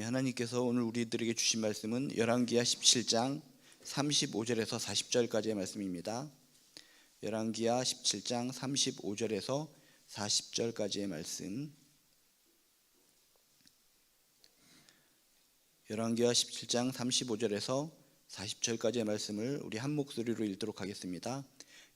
하나님께서 오늘 우리들에게 주신 말씀은 열왕기하 17장 35절에서 40절까지의 말씀입니다. 열왕기하 17장 35절에서 40절까지의 말씀. 열왕기하 17장 35절에서 40절까지의 말씀을 우리 한 목소리로 읽도록 하겠습니다.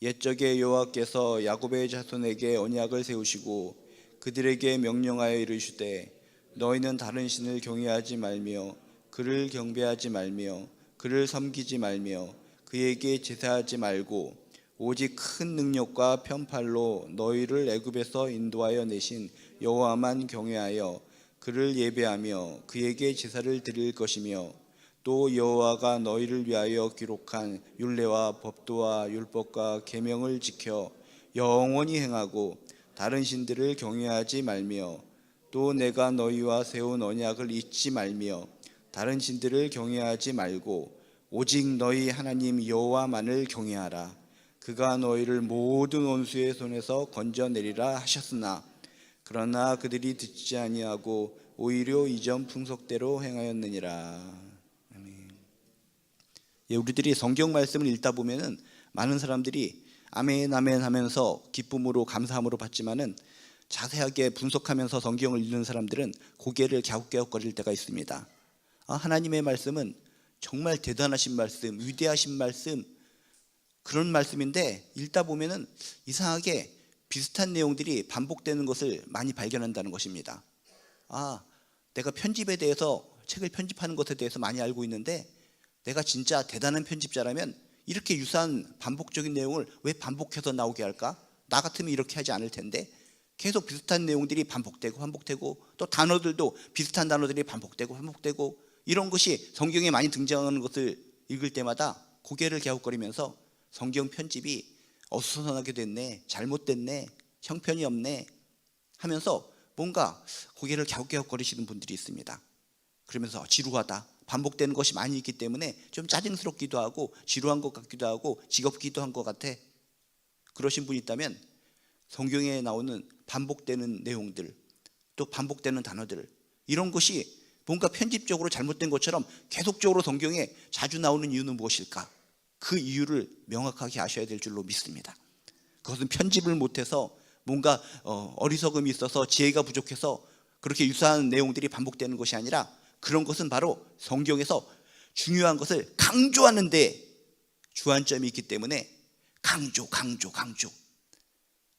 옛적에 여호와께서 야곱의 자손에게 언약을 세우시고 그들에게 명령하여 이르시되 너희는 다른 신을 경외하지 말며 그를 경배하지 말며 그를 섬기지 말며 그에게 제사하지 말고 오직 큰 능력과 편팔로 너희를 애굽에서 인도하여 내신 여호와만 경외하여 그를 예배하며 그에게 제사를 드릴 것이며 또 여호와가 너희를 위하여 기록한 율례와 법도와 율법과 계명을 지켜 영원히 행하고 다른 신들을 경외하지 말며 또 내가 너희와 세운 언약을 잊지 말며 다른 신들을 경외하지 말고 오직 너희 하나님 여호와만을 경외하라. 그가 너희를 모든 원수의 손에서 건져내리라 하셨으나 그러나 그들이 듣지 아니하고 오히려 이전 풍속대로 행하였느니라. 아멘. 우리들이 성경 말씀을 읽다 보면은 많은 사람들이 아멘 아멘 하면서 기쁨으로 감사함으로 받지만은 자세하게 분석하면서 성경을 읽는 사람들은 고개를 갸웃갸웃거릴 때가 있습니다. 하나님의 말씀은 정말 대단하신 말씀, 위대하신 말씀, 그런 말씀인데 읽다 보면은 이상하게 비슷한 내용들이 반복되는 것을 많이 발견한다는 것입니다. 내가 편집에 대해서, 책을 편집하는 것에 대해서 많이 알고 있는데 내가 진짜 대단한 편집자라면 이렇게 유사한 반복적인 내용을 왜 반복해서 나오게 할까? 나 같으면 이렇게 하지 않을 텐데 계속 비슷한 내용들이 반복되고 또 단어들도 비슷한 단어들이 반복되고 이런 것이 성경에 많이 등장하는 것을 읽을 때마다 고개를 갸웃거리면서 성경 편집이 어수선하게 됐네, 잘못됐네, 형편이 없네 하면서 뭔가 고개를 갸웃갸웃거리시는 분들이 있습니다. 그러면서 지루하다, 반복되는 것이 많이 있기 때문에 좀 짜증스럽기도 하고 지루한 것 같기도 하고 지겹기도 한 것 같아. 그러신 분이 있다면 성경에 나오는 반복되는 내용들, 또 반복되는 단어들, 이런 것이 뭔가 편집적으로 잘못된 것처럼 계속적으로 성경에 자주 나오는 이유는 무엇일까? 그 이유를 명확하게 아셔야 될 줄로 믿습니다. 그것은 편집을 못해서 뭔가 어리석음이 있어서 지혜가 부족해서 그렇게 유사한 내용들이 반복되는 것이 아니라 그런 것은 바로 성경에서 중요한 것을 강조하는 데 주안점이 있기 때문에 강조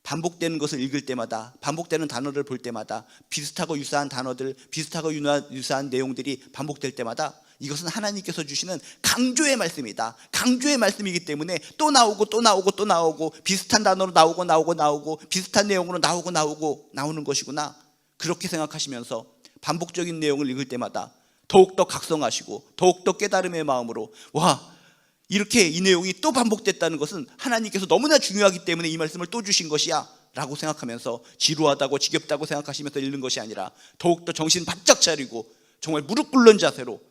반복되는 것을 읽을 때마다, 반복되는 단어를 볼 때마다, 비슷하고 유사한 단어들, 비슷하고 유사한 내용들이 반복될 때마다 이것은 하나님께서 주시는 강조의 말씀이다. 강조의 말씀이기 때문에 또 나오고 비슷한 단어로 나오고 비슷한 내용으로 나오는 것이구나. 그렇게 생각하시면서 반복적인 내용을 읽을 때마다 더욱더 각성하시고 더욱더 깨달음의 마음으로 이렇게 이 내용이 또 반복됐다는 것은 하나님께서 너무나 중요하기 때문에 이 말씀을 또 주신 것이야 라고 생각하면서 지루하다고 지겹다고 생각하시면서 읽는 것이 아니라 더욱더 정신 바짝 차리고 정말 무릎 꿇는 자세로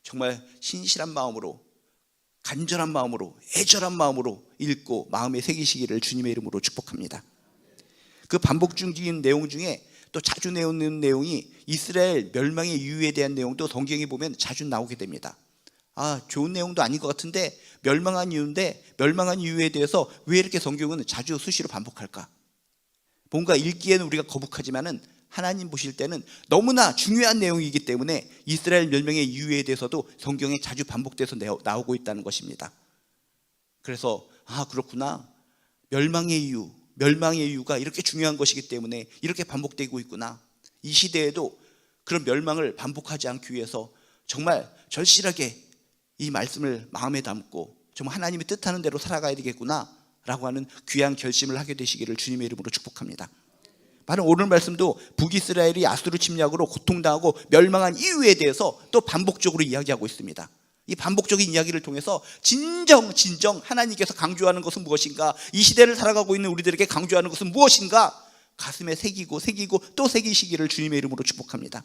정말 신실한 마음으로, 간절한 마음으로, 애절한 마음으로 읽고 마음에 새기시기를 주님의 이름으로 축복합니다. 그 반복 중인 내용 중에 또 자주 나오는 내용이 이스라엘 멸망의 이유에 대한 내용도 성경에 보면 자주 나오게 됩니다. 좋은 내용도 아닌 것 같은데 멸망한 이유에 대해서 왜 이렇게 성경은 자주 수시로 반복할까? 뭔가 읽기에는 우리가 거북하지만은 하나님 보실 때는 너무나 중요한 내용이기 때문에 이스라엘 멸망의 이유에 대해서도 성경에 자주 반복돼서 나오고 있다는 것입니다. 그래서 그렇구나, 멸망의 이유가 이렇게 중요한 것이기 때문에 이렇게 반복되고 있구나. 이 시대에도 그런 멸망을 반복하지 않기 위해서 정말 절실하게 이 말씀을 마음에 담고 정말 하나님이 뜻하는 대로 살아가야 되겠구나 라고 하는 귀한 결심을 하게 되시기를 주님의 이름으로 축복합니다. 바로 오늘 말씀도 북이스라엘이 아수르 침략으로 고통당하고 멸망한 이유에 대해서 또 반복적으로 이야기하고 있습니다. 이 반복적인 이야기를 통해서 진정 하나님께서 강조하는 것은 무엇인가, 이 시대를 살아가고 있는 우리들에게 강조하는 것은 무엇인가 가슴에 새기고 또 새기시기를 주님의 이름으로 축복합니다.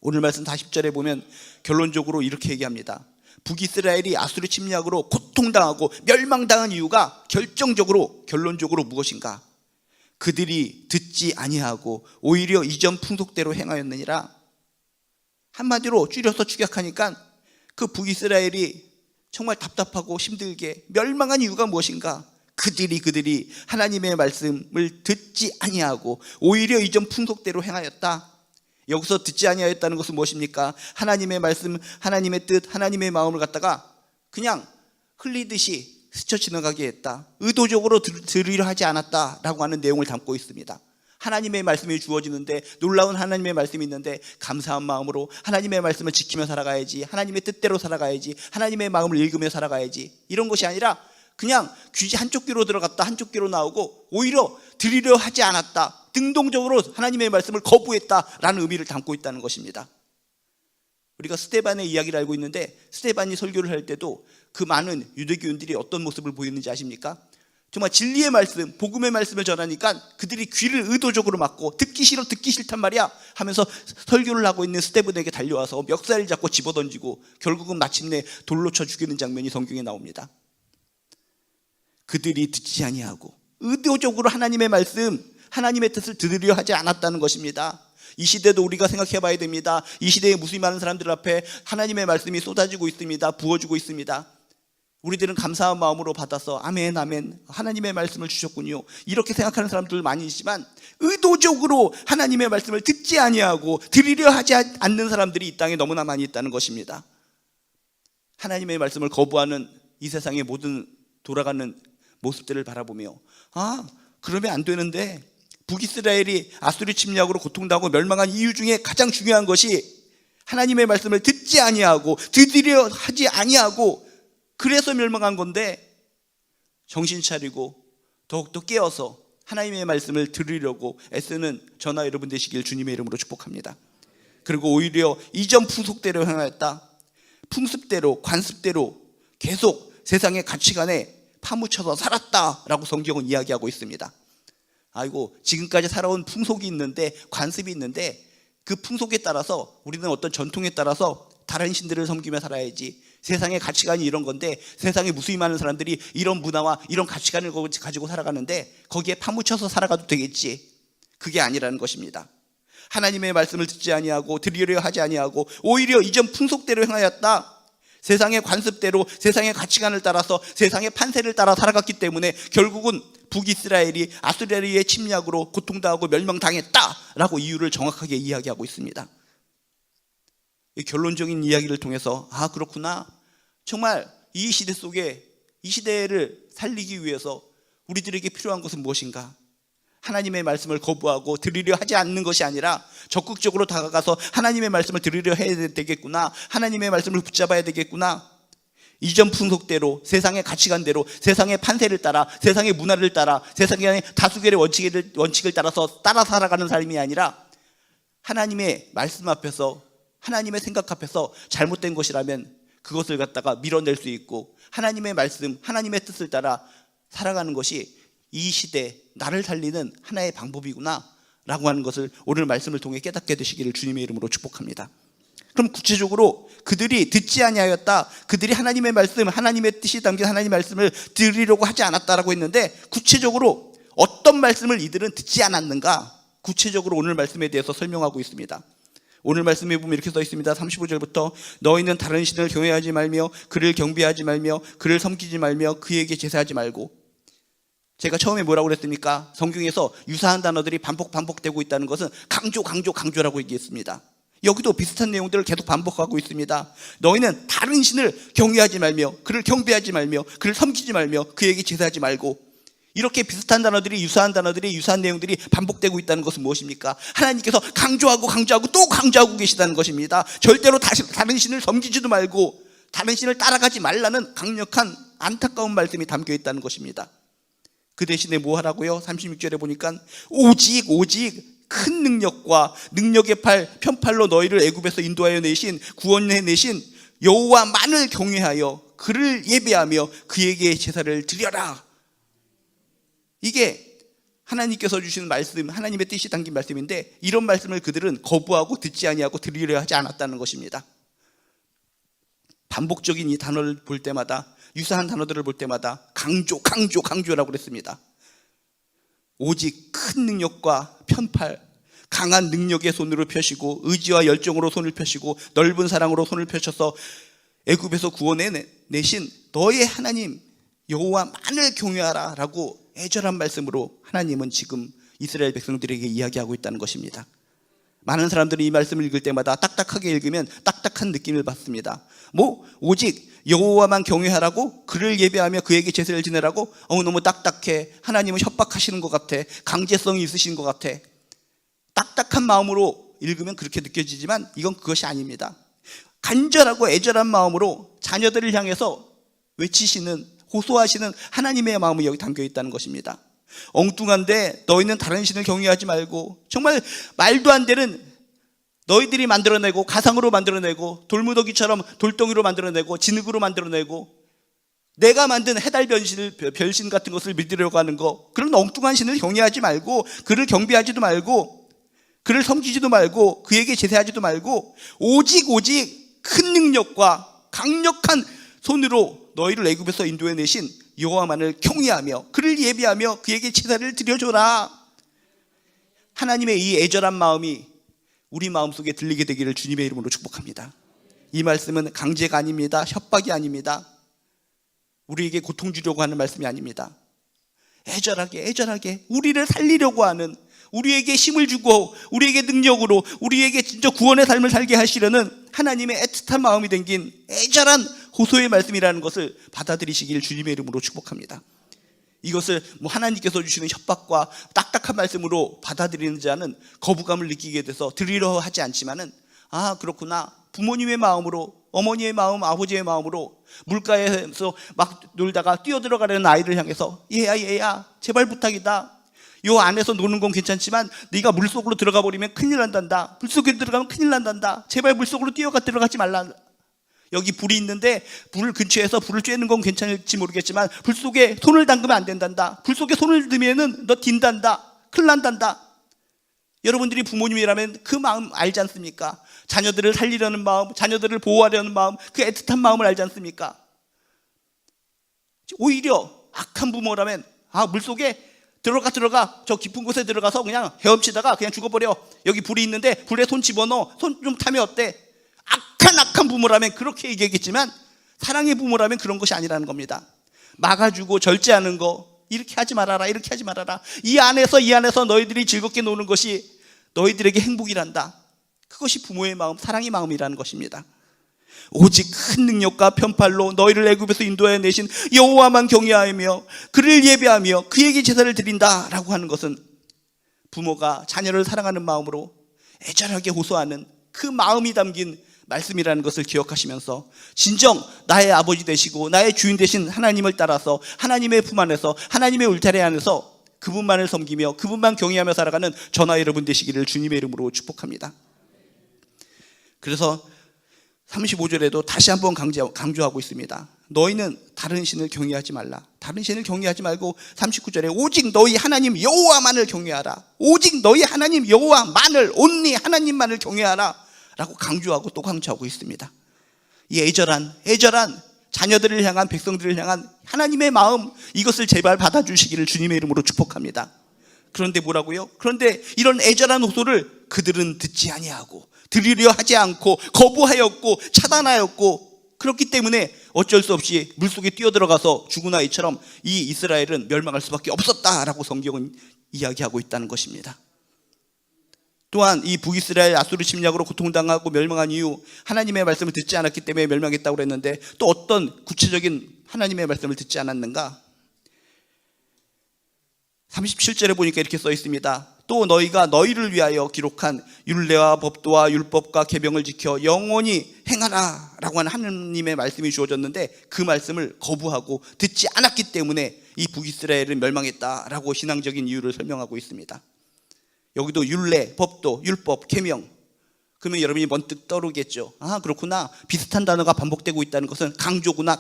오늘 말씀 40절에 보면 결론적으로 이렇게 얘기합니다. 북이스라엘이 아수르 침략으로 고통당하고 멸망당한 이유가 결론적으로 무엇인가? 그들이 듣지 아니하고 오히려 이전 풍속대로 행하였느니라. 한마디로 줄여서 축약하니까 그 북이스라엘이 정말 답답하고 힘들게 멸망한 이유가 무엇인가? 그들이 하나님의 말씀을 듣지 아니하고 오히려 이전 풍속대로 행하였다. 여기서 듣지 아니하였다는 것은 무엇입니까? 하나님의 말씀, 하나님의 뜻, 하나님의 마음을 갖다가 그냥 흘리듯이 스쳐 지나가게 했다. 의도적으로 들으려 하지 않았다라고 하는 내용을 담고 있습니다. 하나님의 말씀이 주어지는데, 놀라운 하나님의 말씀이 있는데 감사한 마음으로 하나님의 말씀을 지키며 살아가야지, 하나님의 뜻대로 살아가야지, 하나님의 마음을 읽으며 살아가야지, 이런 것이 아니라 그냥 귀지 한쪽 귀로 들어갔다 한쪽 귀로 나오고 오히려 들으려 하지 않았다, 능동적으로 하나님의 말씀을 거부했다라는 의미를 담고 있다는 것입니다. 우리가 스데반의 이야기를 알고 있는데, 스데반이 설교를 할 때도 그 많은 유대교인들이 어떤 모습을 보였는지 아십니까? 정말 진리의 말씀, 복음의 말씀을 전하니까 그들이 귀를 의도적으로 막고 듣기 싫단 말이야 하면서 설교를 하고 있는 스데반에게 달려와서 멱살을 잡고 집어던지고 결국은 마침내 돌로 쳐 죽이는 장면이 성경에 나옵니다. 그들이 듣지 아니하고 의도적으로 하나님의 말씀, 하나님의 뜻을 들으려 하지 않았다는 것입니다. 이 시대도 우리가 생각해 봐야 됩니다. 이 시대에 무수히 많은 사람들 앞에 하나님의 말씀이 쏟아지고 있습니다. 부어주고 있습니다. 우리들은 감사한 마음으로 받아서 아멘 아멘, 하나님의 말씀을 주셨군요, 이렇게 생각하는 사람들 많이 있지만 의도적으로 하나님의 말씀을 듣지 아니하고 들으려 하지 않는 사람들이 이 땅에 너무나 많이 있다는 것입니다. 하나님의 말씀을 거부하는 이 세상의 모든 돌아가는 모습들을 바라보며, 그러면 안 되는데, 북이스라엘이 아수르 침략으로 고통당하고 멸망한 이유 중에 가장 중요한 것이 하나님의 말씀을 듣지 아니하고 들으려 하지 아니하고 그래서 멸망한 건데, 정신 차리고 더욱더 깨어서 하나님의 말씀을 들으려고 애쓰는 저나 여러분 되시길 주님의 이름으로 축복합니다. 그리고 오히려 이전 풍속대로 행하였다. 풍습대로, 관습대로 계속 세상의 가치관에 파묻혀서 살았다라고 성경은 이야기하고 있습니다. 아이고, 지금까지 살아온 풍속이 있는데, 관습이 있는데, 그 풍속에 따라서 우리는 어떤 전통에 따라서 다른 신들을 섬기며 살아야지, 세상의 가치관이 이런 건데 세상에 무수히 많은 사람들이 이런 문화와 이런 가치관을 가지고 살아가는데 거기에 파묻혀서 살아가도 되겠지, 그게 아니라는 것입니다. 하나님의 말씀을 듣지 아니하고 들으려 하지 아니하고 오히려 이전 풍속대로 행하였다. 세상의 관습대로, 세상의 가치관을 따라서, 세상의 판세를 따라 살아갔기 때문에 결국은 북이스라엘이 아수르의 침략으로 고통당하고 멸망당했다라고 이유를 정확하게 이야기하고 있습니다. 이 결론적인 이야기를 통해서 그렇구나, 정말 이 시대 속에, 이 시대를 살리기 위해서 우리들에게 필요한 것은 무엇인가? 하나님의 말씀을 거부하고 들으려 하지 않는 것이 아니라 적극적으로 다가가서 하나님의 말씀을 들으려 해야 되겠구나, 하나님의 말씀을 붙잡아야 되겠구나. 이전 풍속대로, 세상의 가치관대로, 세상의 판세를 따라, 세상의 문화를 따라, 세상의 다수결의 원칙을 따라서 따라 살아가는 삶이 아니라 하나님의 말씀 앞에서, 하나님의 생각 앞에서 잘못된 것이라면 그것을 갖다가 밀어낼 수 있고 하나님의 말씀, 하나님의 뜻을 따라 살아가는 것이 이 시대 나를 살리는 하나의 방법이구나 라고 하는 것을 오늘 말씀을 통해 깨닫게 되시기를 주님의 이름으로 축복합니다. 그럼 구체적으로 그들이 듣지 아니하였다, 그들이 하나님의 말씀, 하나님의 뜻이 담긴 하나님의 말씀을 들으려고 하지 않았다라고 했는데, 구체적으로 어떤 말씀을 이들은 듣지 않았는가, 구체적으로 오늘 말씀에 대해서 설명하고 있습니다. 오늘 말씀에 보면 이렇게 써 있습니다. 35절부터 너희는 다른 신을 경외하지 말며 그를 경배하지 말며 그를 섬기지 말며 그에게 제사하지 말고. 제가 처음에 뭐라고 그랬습니까? 성경에서 유사한 단어들이 반복되고 있다는 것은 강조라고 얘기했습니다. 여기도 비슷한 내용들을 계속 반복하고 있습니다. 너희는 다른 신을 경외하지 말며 그를 경배하지 말며 그를 섬기지 말며 그에게 제사하지 말고. 이렇게 비슷한 단어들이, 유사한 내용들이 반복되고 있다는 것은 무엇입니까? 하나님께서 강조하고 또 강조하고 계시다는 것입니다. 절대로 다른 신을 섬기지도 말고 다른 신을 따라가지 말라는 강력한 안타까운 말씀이 담겨 있다는 것입니다. 그 대신에 뭐 하라고요? 36절에 보니까 오직 큰 능력과 능력의 편팔로 너희를 애굽에서 인도하여 내신, 구원해 내신 여호와만을 경외하여 그를 예배하며 그에게 제사를 드려라. 이게 하나님께서 주시는 말씀, 하나님의 뜻이 담긴 말씀인데, 이런 말씀을 그들은 거부하고 듣지 아니하고 들으려 하지 않았다는 것입니다. 반복적인 이 단어를 볼 때마다, 유사한 단어들을 볼 때마다 강조라고 그랬습니다. 오직 큰 능력과 편팔, 강한 능력의 손으로 펴시고 의지와 열정으로 손을 펴시고 넓은 사랑으로 손을 펴셔서 애굽에서 구원해 내신 너의 하나님 여호와만을 경외하라 라고 애절한 말씀으로 하나님은 지금 이스라엘 백성들에게 이야기하고 있다는 것입니다. 많은 사람들이 이 말씀을 읽을 때마다 딱딱하게 읽으면 딱딱한 느낌을 받습니다. 오직 여호와만 경외하라고, 그를 예배하며 그에게 제사를 지내라고? 너무 딱딱해. 하나님은 협박하시는 것 같아. 강제성이 있으신 것 같아. 딱딱한 마음으로 읽으면 그렇게 느껴지지만 이건 그것이 아닙니다. 간절하고 애절한 마음으로 자녀들을 향해서 외치시는, 호소하시는 하나님의 마음이 여기 담겨 있다는 것입니다. 엉뚱한데 너희는 다른 신을 경외하지 말고, 정말 말도 안 되는 너희들이 만들어내고 가상으로 만들어내고 돌무더기처럼 돌덩이로 만들어내고 진흙으로 만들어내고 내가 만든 해달 별신 같은 것을 믿으려고 하는 거, 그런 엉뚱한 신을 경외하지 말고, 그를 경배하지도 말고, 그를 섬기지도 말고, 그에게 제사하지도 말고, 오직 큰 능력과 강력한 손으로 너희를 애굽에서 인도해 내신 여호와만을 경외하며 그를 예배하며 그에게 제사를 드려줘라. 하나님의 이 애절한 마음이 우리 마음속에 들리게 되기를 주님의 이름으로 축복합니다. 이 말씀은 강제가 아닙니다. 협박이 아닙니다. 우리에게 고통 주려고 하는 말씀이 아닙니다. 애절하게 우리를 살리려고 하는, 우리에게 힘을 주고 우리에게 능력으로 우리에게 진짜 구원의 삶을 살게 하시려는 하나님의 애틋한 마음이 담긴 애절한 호소의 말씀이라는 것을 받아들이시길 주님의 이름으로 축복합니다. 이것을 하나님께서 주시는 협박과 딱딱한 말씀으로 받아들이는 자는 거부감을 느끼게 돼서 들으려 하지 않지만은, 그렇구나, 부모님의 마음으로, 어머니의 마음, 아버지의 마음으로 물가에서 막 놀다가 뛰어들어가려는 아이를 향해서 얘야 제발 부탁이다. 요 안에서 노는 건 괜찮지만 네가 물속으로 들어가 버리면 큰일 난단다. 물속에 들어가면 큰일 난단다. 제발 물속으로 들어가지 말라. 여기 불이 있는데 불 근처에서 불을 쬐는 건 괜찮을지 모르겠지만 불 속에 손을 담그면 안 된단다. 불 속에 손을 넣으면은 너 딘단다. 큰일 난단다. 여러분들이 부모님이라면 그 마음 알지 않습니까? 자녀들을 살리려는 마음, 자녀들을 보호하려는 마음, 그 애틋한 마음을 알지 않습니까? 오히려 악한 부모라면 물속에 들어가 저 깊은 곳에 들어가서 그냥 헤엄치다가 그냥 죽어버려. 여기 불이 있는데 불에 손 집어넣어. 손 좀 타면 어때? 악한 부모라면 그렇게 얘기했겠지만 사랑의 부모라면 그런 것이 아니라는 겁니다. 막아주고 절제하는 거, 이렇게 하지 말아라. 이 안에서 너희들이 즐겁게 노는 것이 너희들에게 행복이란다. 그것이 부모의 마음, 사랑의 마음이라는 것입니다. 오직 큰 능력과 편팔로 너희를 애굽에서 인도해 내신 여호와만 경외하며 그를 예배하며 그에게 제사를 드린다라고 하는 것은 부모가 자녀를 사랑하는 마음으로 애절하게 호소하는 그 마음이 담긴 말씀이라는 것을 기억하시면서 진정 나의 아버지 되시고 나의 주인 되신 하나님을 따라서 하나님의 품 안에서 하나님의 울타리 안에서 그분만을 섬기며 그분만 경외하며 살아가는 저나 여러분 되시기를 주님의 이름으로 축복합니다. 그래서 35절에도 다시 한번 강조하고 있습니다. 너희는 다른 신을 경외하지 말라. 다른 신을 경외하지 말고 39절에 오직 너희 하나님 여호와만을 경외하라. 오직 너희 하나님 여호와만을, 온리 하나님만을 경외하라 라고 강조하고 또 강조하고 있습니다. 이 애절한 자녀들을 향한, 백성들을 향한 하나님의 마음, 이것을 제발 받아주시기를 주님의 이름으로 축복합니다. 그런데 뭐라고요? 그런데 이런 애절한 호소를 그들은 듣지 아니하고 들으려 하지 않고 거부하였고 차단하였고, 그렇기 때문에 어쩔 수 없이 물속에 뛰어들어가서 죽은 아이처럼 이 이스라엘은 멸망할 수밖에 없었다라고 성경은 이야기하고 있다는 것입니다. 또한 이 북이스라엘 아수르 침략으로 고통당하고 멸망한 이유, 하나님의 말씀을 듣지 않았기 때문에 멸망했다고 그랬는데 또 어떤 구체적인 하나님의 말씀을 듣지 않았는가? 37절에 보니까 이렇게 써 있습니다. 또 너희가 너희를 위하여 기록한 율례와 법도와 율법과 계명을 지켜 영원히 행하라 라고 하는 하나님의 말씀이 주어졌는데 그 말씀을 거부하고 듣지 않았기 때문에 이 북이스라엘은 멸망했다라고 신앙적인 이유를 설명하고 있습니다. 여기도 율례, 법도, 율법, 계명, 그러면 여러분이 번뜩 떠오르겠죠. 그렇구나, 비슷한 단어가 반복되고 있다는 것은 강조구나.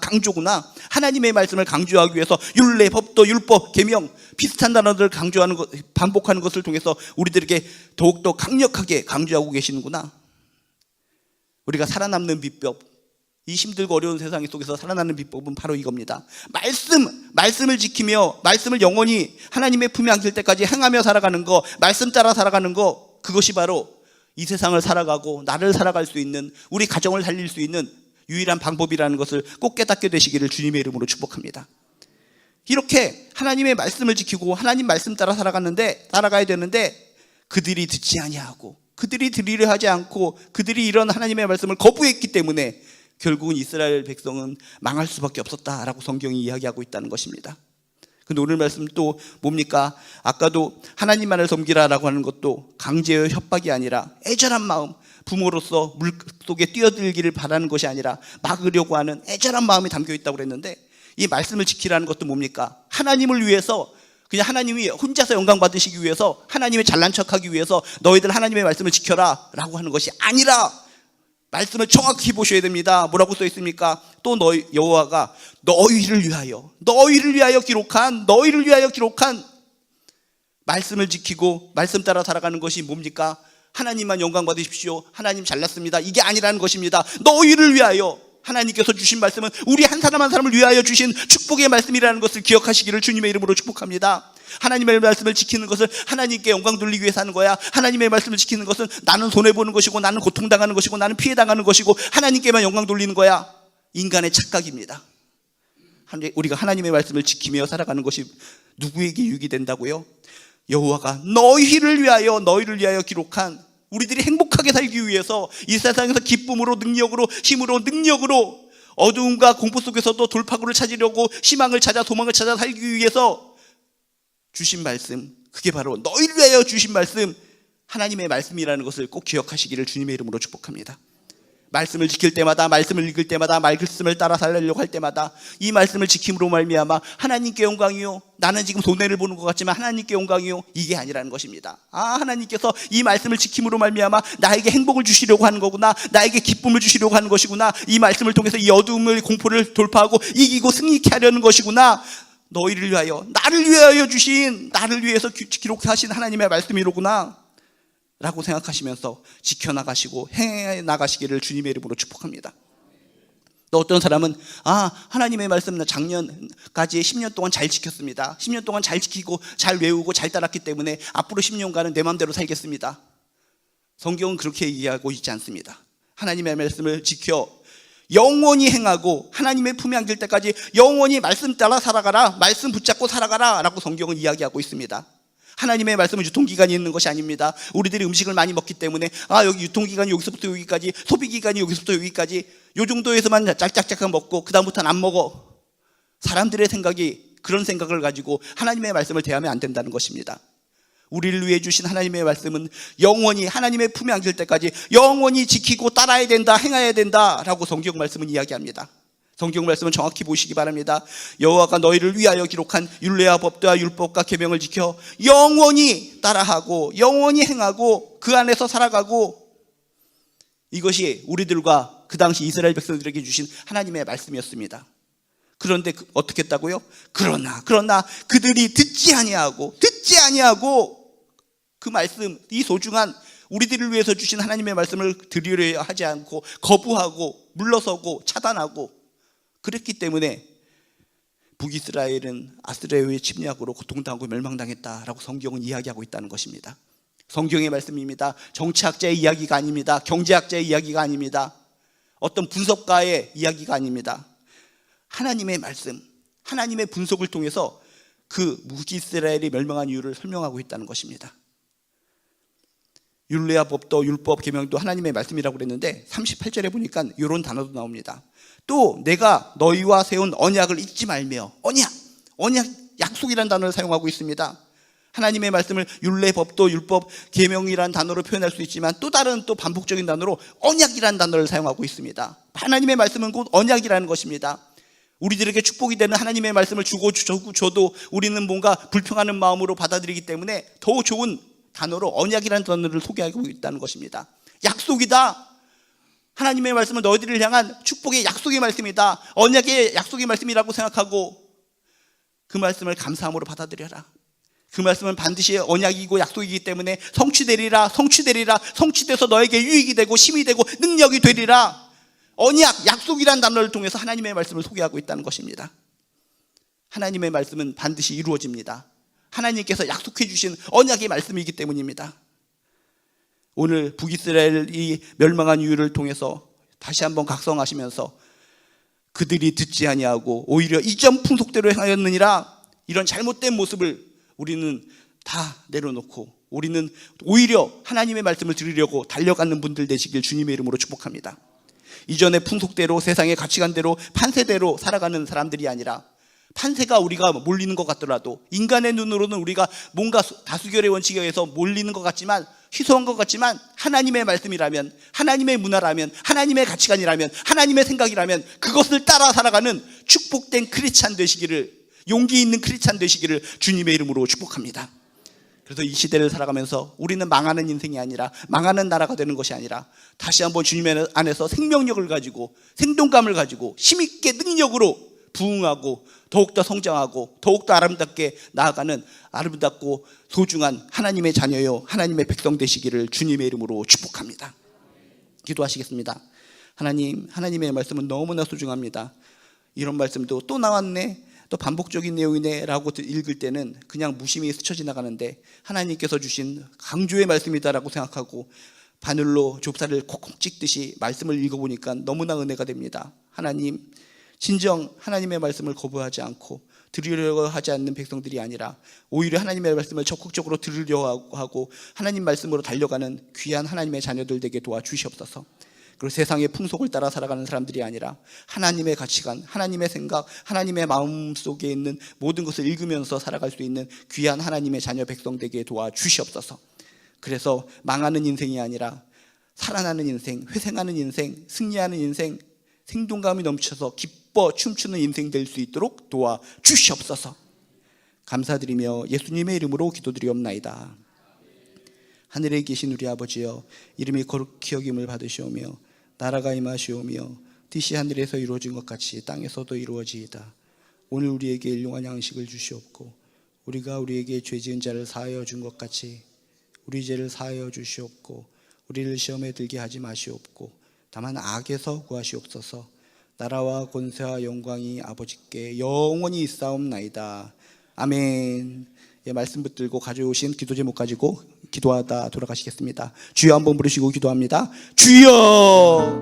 하나님의 말씀을 강조하기 위해서 율례, 법도, 율법, 계명, 비슷한 단어들을 강조하는 것, 반복하는 것을 통해서 우리들에게 더욱더 강력하게 강조하고 계시는구나. 우리가 살아남는 비법, 이 힘들고 어려운 세상 속에서 살아나는 비법은 바로 이겁니다. 말씀을 지키며 말씀을 영원히 하나님의 품에 안길 때까지 행하며 살아가는 거, 말씀 따라 살아가는 거, 그것이 바로 이 세상을 살아가고 나를 살아갈 수 있는, 우리 가정을 살릴 수 있는 유일한 방법이라는 것을 꼭 깨닫게 되시기를 주님의 이름으로 축복합니다. 이렇게 하나님의 말씀을 지키고 하나님 말씀 따라 살아가야 되는데 그들이 듣지 아니하고 그들이 들으려 하지 않고 그들이 이런 하나님의 말씀을 거부했기 때문에 결국은 이스라엘 백성은 망할 수밖에 없었다라고 성경이 이야기하고 있다는 것입니다. 근데 오늘 말씀 또 뭡니까? 아까도 하나님만을 섬기라라고 하는 것도 강제의 협박이 아니라 애절한 마음, 부모로서 물속에 뛰어들기를 바라는 것이 아니라 막으려고 하는 애절한 마음이 담겨 있다고 그랬는데, 이 말씀을 지키라는 것도 뭡니까? 하나님을 위해서, 그냥 하나님이 혼자서 영광 받으시기 위해서, 하나님의 잘난 척하기 위해서 너희들 하나님의 말씀을 지켜라 라고 하는 것이 아니라 말씀을 정확히 보셔야 됩니다. 뭐라고 써 있습니까? 또 여호와가 너희를 위하여 기록한 말씀을 지키고 말씀 따라 살아가는 것이 뭡니까? 하나님만 영광 받으십시오, 하나님 잘났습니다, 이게 아니라는 것입니다. 너희를 위하여, 하나님께서 주신 말씀은 우리 한 사람 한 사람을 위하여 주신 축복의 말씀이라는 것을 기억하시기를 주님의 이름으로 축복합니다. 하나님의 말씀을 지키는 것을 하나님께 영광 돌리기 위해서 하는 거야. 하나님의 말씀을 지키는 것은 나는 손해보는 것이고 나는 고통당하는 것이고 나는 피해당하는 것이고 하나님께만 영광 돌리는 거야. 인간의 착각입니다. 우리가 하나님의 말씀을 지키며 살아가는 것이 누구에게 유익이 된다고요? 여호와가 너희를 위하여 기록한, 우리들이 행복하게 살기 위해서 이 세상에서 기쁨으로, 능력으로, 힘으로 어두움과 공포 속에서도 돌파구를 찾으려고 희망을 찾아 소망을 찾아 살기 위해서 주신 말씀, 그게 바로 너희를 위하여 주신 말씀, 하나님의 말씀이라는 것을 꼭 기억하시기를 주님의 이름으로 축복합니다. 말씀을 지킬 때마다, 말씀을 읽을 때마다, 말씀을 따라 살려고 할 때마다 이 말씀을 지킴으로 말미암아 하나님께 영광이요, 나는 지금 손해를 보는 것 같지만 하나님께 영광이요, 이게 아니라는 것입니다. 하나님께서 이 말씀을 지킴으로 말미암아 나에게 행복을 주시려고 하는 거구나, 나에게 기쁨을 주시려고 하는 것이구나, 이 말씀을 통해서 이 어두움을, 공포를 돌파하고 이기고 승리케 하려는 것이구나, 너희를 위하여, 나를 위하여 주신, 나를 위해서 기록하신 하나님의 말씀이로구나 라고 생각하시면서 지켜나가시고 행해 나가시기를 주님의 이름으로 축복합니다. 또 어떤 사람은 하나님의 말씀 작년까지 10년 동안 잘 지켰습니다. 10년 동안 잘 지키고 잘 외우고 잘 따랐기 때문에 앞으로 10년간은 내 마음대로 살겠습니다. 성경은 그렇게 얘기하고 있지 않습니다. 하나님의 말씀을 지켜 영원히 행하고 하나님의 품에 안길 때까지 영원히 말씀 따라 살아가라, 말씀 붙잡고 살아가라 라고 성경은 이야기하고 있습니다. 하나님의 말씀은 유통기간이 있는 것이 아닙니다. 우리들이 음식을 많이 먹기 때문에 여기 유통기간이 여기서부터 여기까지, 소비기간이 여기서부터 여기까지, 요 정도에서만 짝짝짝 먹고 그 다음부터는 안 먹어. 사람들의 생각이 그런 생각을 가지고 하나님의 말씀을 대하면 안 된다는 것입니다. 우리를 위해 주신 하나님의 말씀은 영원히 하나님의 품에 안길 때까지 영원히 지키고 따라야 된다, 행해야 된다라고 성경 말씀은 이야기합니다. 성경 말씀은 정확히 보시기 바랍니다. 여호와가 너희를 위하여 기록한 율례와 법도와 율법과 계명을 지켜 영원히 따라하고 영원히 행하고 그 안에서 살아가고, 이것이 우리들과 그 당시 이스라엘 백성들에게 주신 하나님의 말씀이었습니다. 그런데 어떻게 했다고요? 그러나 그들이 듣지 아니하고 그 말씀, 이 소중한 우리들을 위해서 주신 하나님의 말씀을 들으려 하지 않고 거부하고 물러서고 차단하고, 그랬기 때문에 북이스라엘은 아스레오의 침략으로 고통당하고 멸망당했다라고 성경은 이야기하고 있다는 것입니다. 성경의 말씀입니다. 정치학자의 이야기가 아닙니다. 경제학자의 이야기가 아닙니다. 어떤 분석가의 이야기가 아닙니다. 하나님의 말씀, 하나님의 분석을 통해서 그 북이스라엘이 멸망한 이유를 설명하고 있다는 것입니다. 율례와 법도, 율법, 계명도 하나님의 말씀이라고 그랬는데 38절에 보니까 이런 단어도 나옵니다. 또 내가 너희와 세운 언약을 잊지 말며, 언약, 약속이라는 단어를 사용하고 있습니다. 하나님의 말씀을 율례, 법도, 율법, 계명이라는 단어로 표현할 수 있지만 또 다른 또 반복적인 단어로 언약이라는 단어를 사용하고 있습니다. 하나님의 말씀은 곧 언약이라는 것입니다. 우리들에게 축복이 되는 하나님의 말씀을 줘도 우리는 뭔가 불평하는 마음으로 받아들이기 때문에 더 좋은 단어로 언약이라는 단어를 소개하고 있다는 것입니다. 약속이다. 하나님의 말씀은 너희들을 향한 축복의 약속의 말씀이다, 언약의 약속의 말씀이라고 생각하고 그 말씀을 감사함으로 받아들여라. 그 말씀은 반드시 언약이고 약속이기 때문에 성취되리라. 성취돼서 너에게 유익이 되고 힘이 되고 능력이 되리라. 언약, 약속이라는 단어를 통해서 하나님의 말씀을 소개하고 있다는 것입니다. 하나님의 말씀은 반드시 이루어집니다. 하나님께서 약속해 주신 언약의 말씀이기 때문입니다. 오늘 북이스라엘이 멸망한 이유를 통해서 다시 한번 각성하시면서 그들이 듣지 아니하고 오히려 이전 풍속대로 행하였느니라, 이런 잘못된 모습을 우리는 다 내려놓고 우리는 오히려 하나님의 말씀을 들으려고 달려가는 분들 되시길 주님의 이름으로 축복합니다. 이전의 풍속대로 세상의 가치관대로 판세대로 살아가는 사람들이 아니라, 판세가 우리가 몰리는 것 같더라도 인간의 눈으로는 우리가 뭔가 다수결의 원칙에 의해서 몰리는 것 같지만, 희소한 것 같지만, 하나님의 말씀이라면, 하나님의 문화라면, 하나님의 가치관이라면, 하나님의 생각이라면 그것을 따라 살아가는 축복된 크리스찬 되시기를, 용기 있는 크리스찬 되시기를 주님의 이름으로 축복합니다. 그래서 이 시대를 살아가면서 우리는 망하는 인생이 아니라, 망하는 나라가 되는 것이 아니라, 다시 한번 주님의 안에서 생명력을 가지고 생동감을 가지고 힘있게 능력으로 부흥하고 더욱더 성장하고 더욱더 아름답게 나아가는 아름답고 소중한 하나님의 자녀요 하나님의 백성 되시기를 주님의 이름으로 축복합니다. 기도하시겠습니다. 하나님, 하나님의 말씀은 너무나 소중합니다. 이런 말씀도 또 나왔네, 또 반복적인 내용이네 라고 읽을 때는 그냥 무심히 스쳐 지나가는데, 하나님께서 주신 강조의 말씀이다라고 생각하고 바늘로 좁쌀을 콕콕 찍듯이 말씀을 읽어보니까 너무나 은혜가 됩니다. 하나님, 진정 하나님의 말씀을 거부하지 않고 들으려고 하지 않는 백성들이 아니라 오히려 하나님의 말씀을 적극적으로 들으려고 하고 하나님 말씀으로 달려가는 귀한 하나님의 자녀들 되게 도와주시옵소서. 그리고 세상의 풍속을 따라 살아가는 사람들이 아니라 하나님의 가치관, 하나님의 생각, 하나님의 마음 속에 있는 모든 것을 읽으면서 살아갈 수 있는 귀한 하나님의 자녀 백성 되게 도와주시옵소서. 그래서 망하는 인생이 아니라 살아나는 인생, 회생하는 인생, 승리하는 인생, 생동감이 넘쳐서 기뻐 춤추는 인생 될 수 있도록 도와주시옵소서. 감사드리며 예수님의 이름으로 기도드리옵나이다. 하늘에 계신 우리 아버지여, 이름이 거룩히 여김을 받으시오며 나라가 임하시오며 뜻이 하늘에서 이루어진 것 같이 땅에서도 이루어지이다. 오늘 우리에게 일용할 양식을 주시옵고 우리가 우리에게 죄 지은 자를 사하여 준 것 같이 우리 죄를 사하여 주시옵고 우리를 시험에 들게 하지 마시옵고 다만 악에서 구하시옵소서. 나라와 권세와 영광이 아버지께 영원히 있사옵나이다. 아멘. 예, 말씀 붙들고 가져오신 기도 제목 가지고 기도하다 돌아가시겠습니다. 주여 한번 부르시고 기도합니다. 주여.